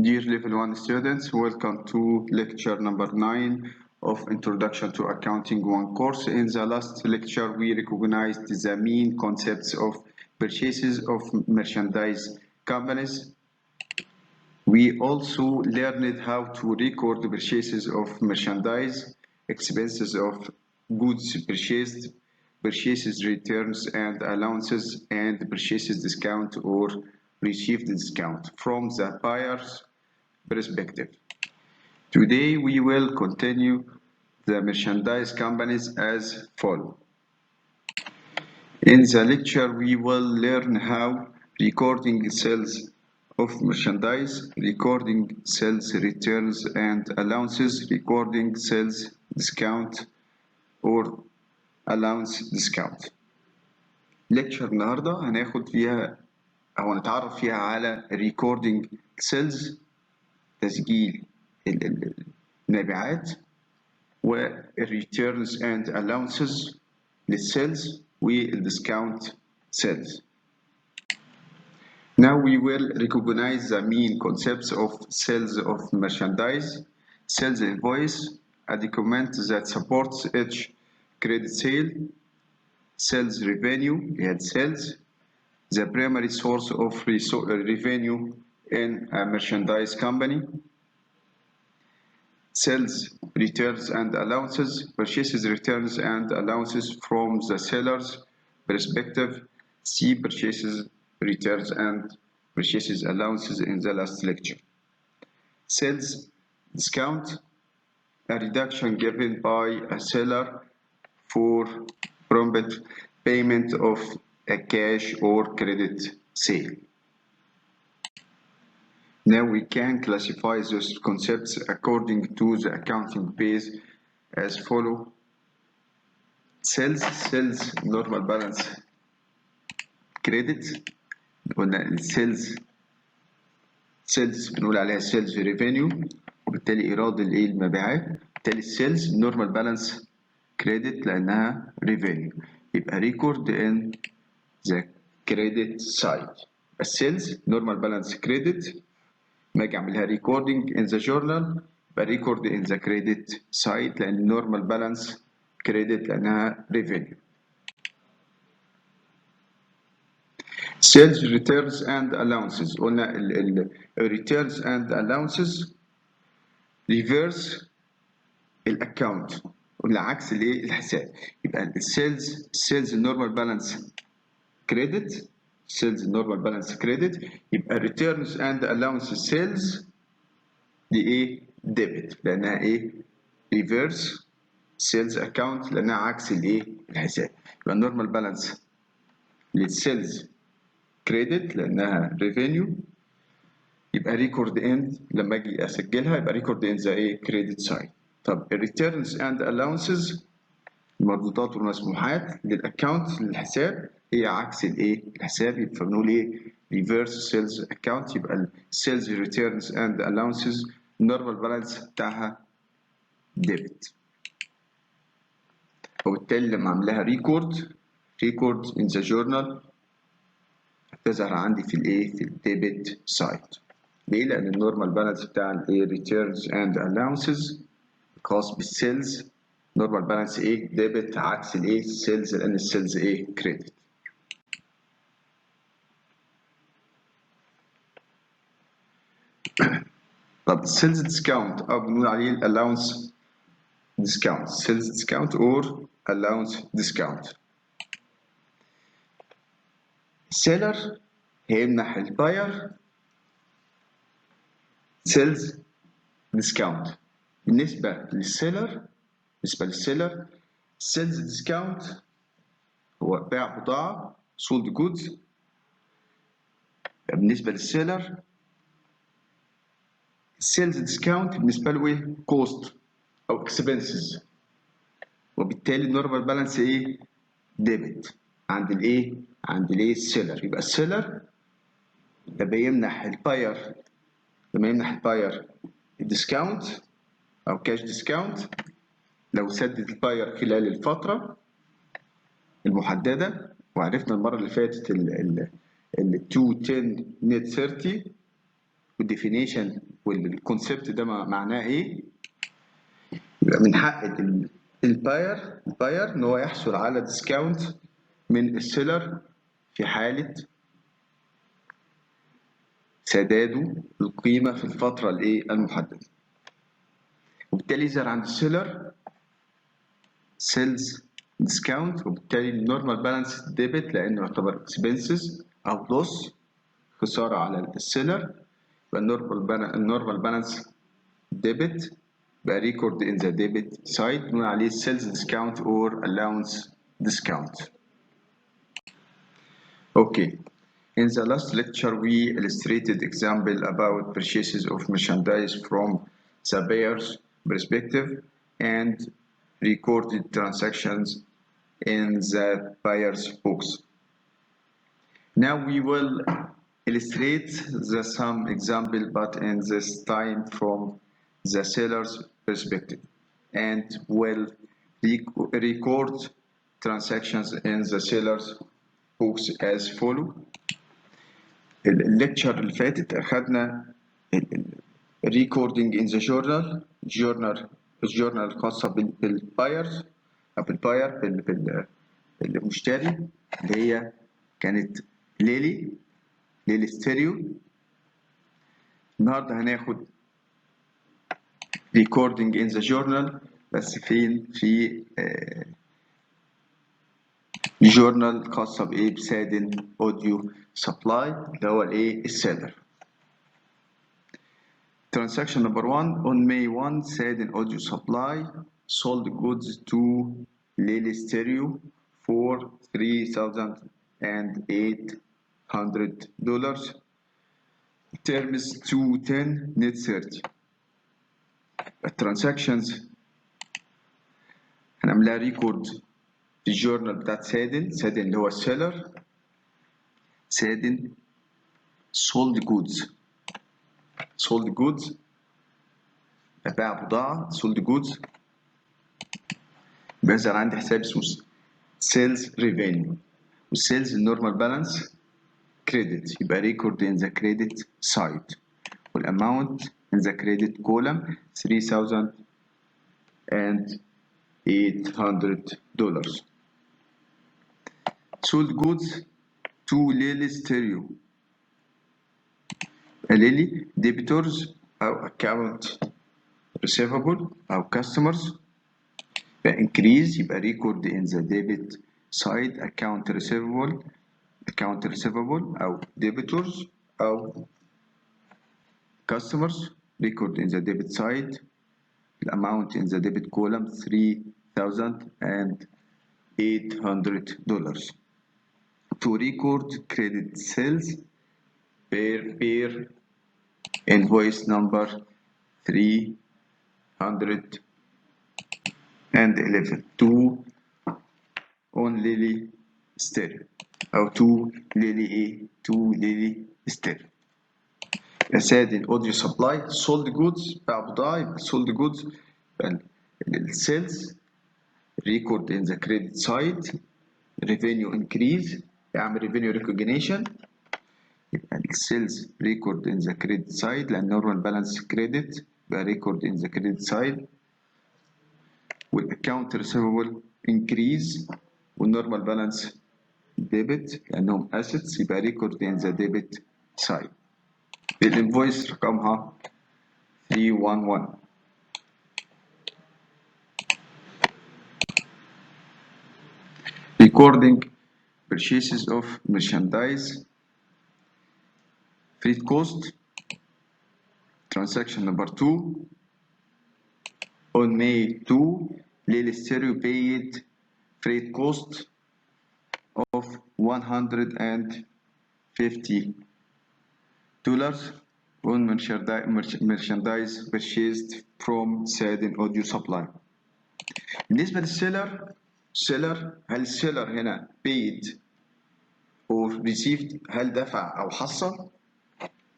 Dear Level 1 students, welcome to lecture number 9 of Introduction to Accounting 1 course. In the last lecture, we recognized the main concepts of purchases of merchandise companies. We also learned how to record the purchases of merchandise, expenses of goods purchased, purchases returns and allowances, and purchases discount or received discount from the buyer's perspective. Today we will continue the merchandise companies as follows. In the lecture we will learn how recording sales of merchandise, recording sales returns and allowances, recording sales discount or allowance discount. lecture النهارده هناخد فيها أو نتعرف فيها على recording sales، تسجيل المبيعات، والreturns and allowances للسيلز والديسكاونت sales. Now we will recognize the main concepts of sales of merchandise. Sales invoice, a document that supports each credit sale. Sales revenue, sales, the primary source of revenue in a merchandise company. Sales returns and allowances, purchases returns and allowances from the seller's perspective. See purchases returns and purchases allowances in the last lecture. Sales discount, a reduction given by a seller for prompt payment of a cash or credit sale. Now we can classify those concepts according to the accounting base as follow. Sales normal balance credit. قلنا السيلز بنقول عليها sales revenue، وبالتالي إيراد المبيعات. بالتالي السيلز normal balance credit لأنها revenue، يبقى record in the credit side. السيلز normal balance credit، ما اجي اعملها recording in the journal يبقى record in the credit side لان normal balance credit لانها revenue. Sales returns and allowances، قلنا returns and allowances reverse الاكونت، قلنا عكس الايه الحساب. يبقى السيلز normal balance credit، sales normal balance credit، يبقى returns and allowances sales دي ايه debit لانها ايه reverse sales account لانها عكس الايه الحساب. يبقى normal balance للسيلز credit لانها revenue، يبقى record in لما اجي اسجلها يبقى record in the ايه credit side. طب returns and allowances المردودات والمسموحات للاكونت للحساب هي عكس الايه الحساب، يبقى بنقول ايه reverse sales account. يبقى sales returns and allowances normal balance بتاعها debit، وبالتالي لما اعملها record in the journal هتظهر عندي في الايه في الديبت سايد. ليه؟ لان النورمال بالانس بتاع الايه returns and allowances خاص بالسيلز نورمال بالانس ايه ديبت عكس الايه السيلز لان السيلز ايه كريدت. طب السيلز ديسكاونت او بنقول عليه الالاونس ديسكاونت، سيلز ديسكاونت اور الاونس ديسكاونت. السيلر هيمنح الباير سيلز ديسكاونت. بالنسبه للسيلر سيلز ديسكاونت هو بيع بضاعة sold goods. بالنسبة للسيلر السيلز ديسكاونت بالنسبة له ايه كوست أو اكسبنسز، وبالتالي النورمال بالانس ايه ديبت عند الايه السيلر. يبقى السيلر لما يمنح الباير الديسكاونت أو كاش ديسكاونت لو سدد الباير خلال الفترة المحددة. وعرفنا المرة اللي فاتت ال 210 نت 30 والديفينيشن والكونسبت ده معناه ايه، يبقى من حق الباير ان هو يحصل على ديسكاونت من السيلر في حالة سداده القيمة في الفترة المحددة. وبالتالي يظهر عند السيلر سيلز ديسكاونت، وبالتالي النورمال بالانس ديبت لانه يعتبر اكسبنسز او لوس، خساره على السيلر. يبقى النورمال بالانس ديبت بقى ريكورد ان ذا ديبت سايد، بنقول عليه سيلز ديسكاونت اور الاونس ديسكاونت. اوكي. In the last lecture, we illustrated example about purchases of merchandise from the buyer's perspective and recorded transactions in the buyer's books. Now we will illustrate some example, but in this time from the seller's perspective, and will record transactions in the seller's books as follow. الليكتشر اللي فاتت أخدنا recording in the journal الخاصة بالبايرز أو بالباير بالمشتري، اللي هي كانت ليلي ستيريو. النهارده هناخد recording in the journal بس فين؟ في جورنال خاصة بإيه؟ بسادن أوديو سبلاي اللي هو الإيه؟ السيلر. Transaction number 1 on May 1 Sadin Audio Supply sold goods to Lily Stereo for $3,800. Terms 210 net 30. الترانزاكشنز هنعملها ريكورد في الجورنال بتاعت سادن اللي هو السيلر. سادن sold goods باع بضاعة sold goods، بيظهر عندي حساب اسمه sales revenue، والسيلز النورمال بالانس كريدت، يبقى ريكورد in the credit side، والاماونت in the credit column $3,800. sold goods to Lily Stereo. ليلي debitors أو account receivable أو customers يبقى increase، يبقى record in the debit side account receivable أو debitors أو customers record in the debit side amount in the debit column $3,800. To record credit sales per invoice number 311 to on Lily Stereo أو to Lily Stereo. Sadin Audio Supply sold goods باع بضاعة، يبقى sold goods السيلز record in the credit side revenue increase، يعمل revenue recognition، يبقى السيلز ريكورد ان ذا كريدت سايد لان نورمال بالانس كريدت يبقى ريكورد ان ذا كريدت سايد، والاكونت ريسيفبل انكريز والنورمال بالانس ديبت لانهم اسيتس يبقى ريكورد ان ذا ديبت سايد. الانفويس رقمها 311. recording purchases of merchandise freight cost. Transaction number 2 on May 2 Lily Stereo paid freight cost of $150 on merchandise purchased from Sadin Audio Supply. بالنسبة للسيلر هل السيلر هنا paid or received؟ هل دفع أو حصل؟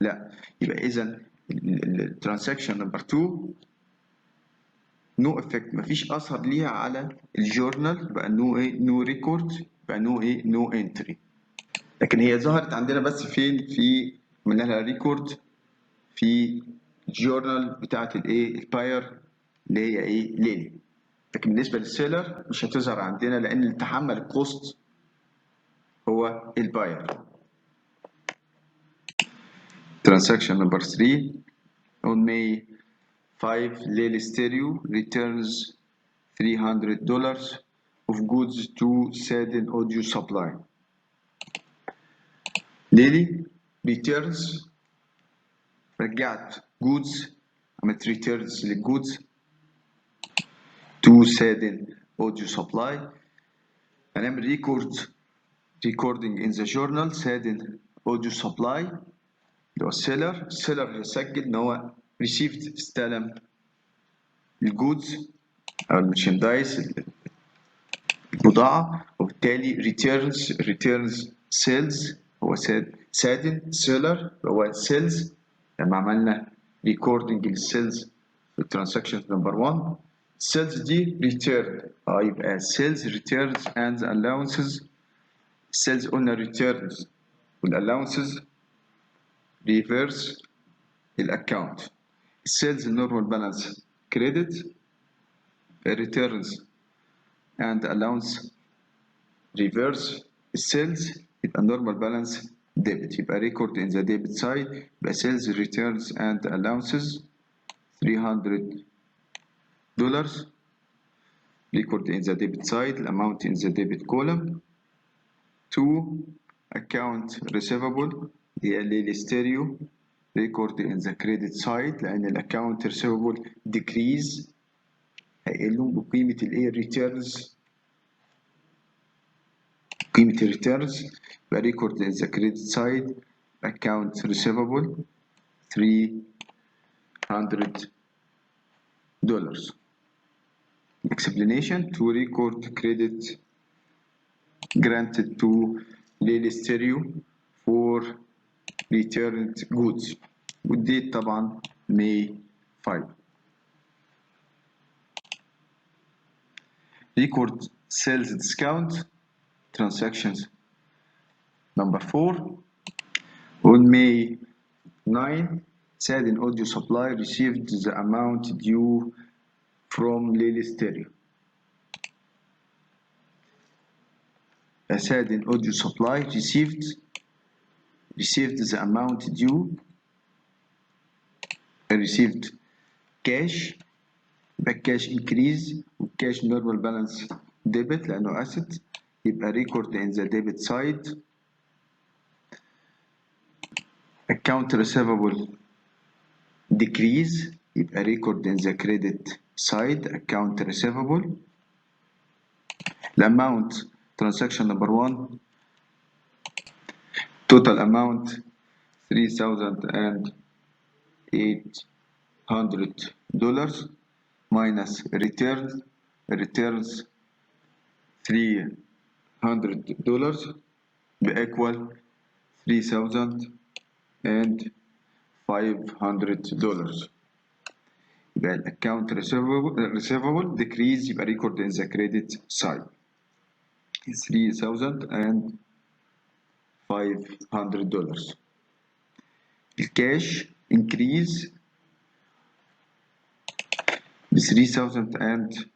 لا، يبقى إذا الترانزاكشن نمبر 2 نو افكت، مفيش أثر ليها على الجورنال، يبقى نو ريكورد، يبقى نو انتري. لكن هي ظهرت عندنا بس فين؟ في عملنا لها ريكورد في الجورنال بتاعت الايه الباير اللي هي ايه ليلي. لكن بالنسبه للسيلر مش هتظهر عندنا لان اللي تحمل الكوست هو الباير. Transaction number 3 on May 5 Lely Stereo returns $300 of goods to Sadin Audio Supply. Lely returns رجعت goods عملت returns للجودز to Sadin Audio Supply. هنعمل recording in the journal Sadin Audio Supply اللي هو السيلر هيسجل ان هو received استلم الجودز او المرشندايز البضاعة، وبالتالي returns sales هو سادن سيلر هو sales. لما عملنا recording للسيلز في الترانزاكشن نمبر 1 السيلز دي return يبقى sales returns and allowances. السيلز قلنا returns والallowances reverse الاكونت. السيلز النورمال بالانس كريدت، returns and allowance reverse السيلز يبقى normal balance debit. يبقى record in the debit side يبقى sales returns and allowances $300 record in the debit side amount in the debit column. 2 account receivable هي ليلي ستيريو record in the credit side لأن الأكاونت receivable decrease هيقلهم بقيمة الإيه returns قيمة returns يبقى record in the credit side account receivable $300. Explanation to record credit granted to Lely Stereo for returned goods والديت طبعا May 5. Record sales discount transactions number 4 on May 9 Sadin Audio Supply received the amount due from Lely Stereo. Sadin Audio Supply received the amount due received cash يبقى cash increase والcash normal balance debit لأنه asset يبقى record in the debit side. account receivable decrease يبقى record in the credit side account receivable. الامount transaction number 1 total amount $3,800 minus returns $300 equal $3,500. يبقى الاكونت receivable decrease يبقى record in the credit side $3,500. الكاش increase ب $3,500.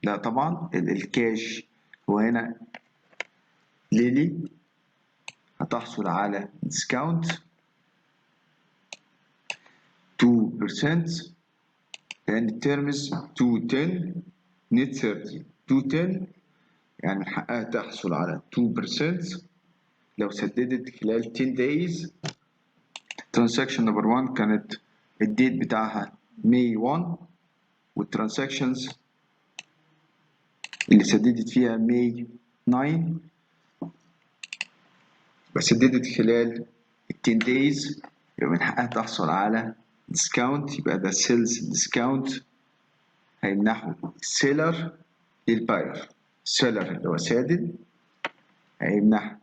لا طبعا الكاش هو هنا ليلي هتحصل على ديسكاونت 2% لأن الترمز 210 نت 30 210 يعني من حقها تحصل على 2% لو سددت خلال 10 days. ترانزاكشن نمبر 1 كانت الديت بتاعها May 1 والترانزاكشنز اللي سددت فيها May 9 بس سددت خلال 10 days يبقى من حقها تحصل على ديسكاونت. يبقى ده سيلز ديسكاونت هيمنحه السيلر للباير. السيلر اللي هو سادن هيمنح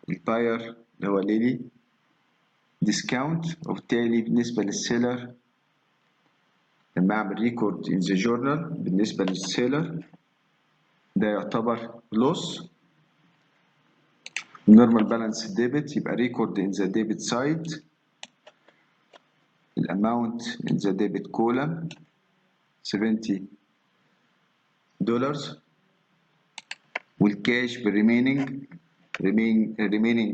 الباير اللي هو ليلي ديسكاونت. وبالتالي بالنسبة للسيلر لما أعمل ريكورد in the journal بالنسبة للسيلر ده يعتبر لوس normal balance debit يبقى record in the debit side الامount in the debit column $70 والكاش remaining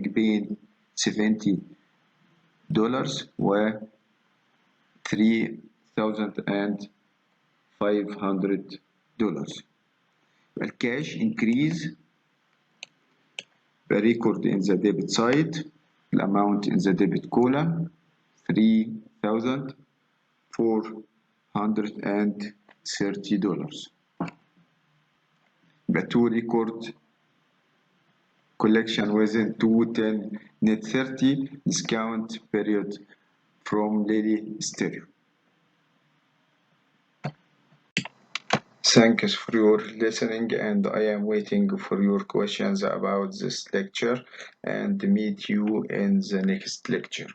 بين $70 و $3,500. الكاش increase the record in the debit side الامount in the debit column $3,430. The to record collection within 210 net 30 discount period from Lily Stereo. Thanks for your listening, and I am waiting for your questions about this lecture, and meet you in the next lecture.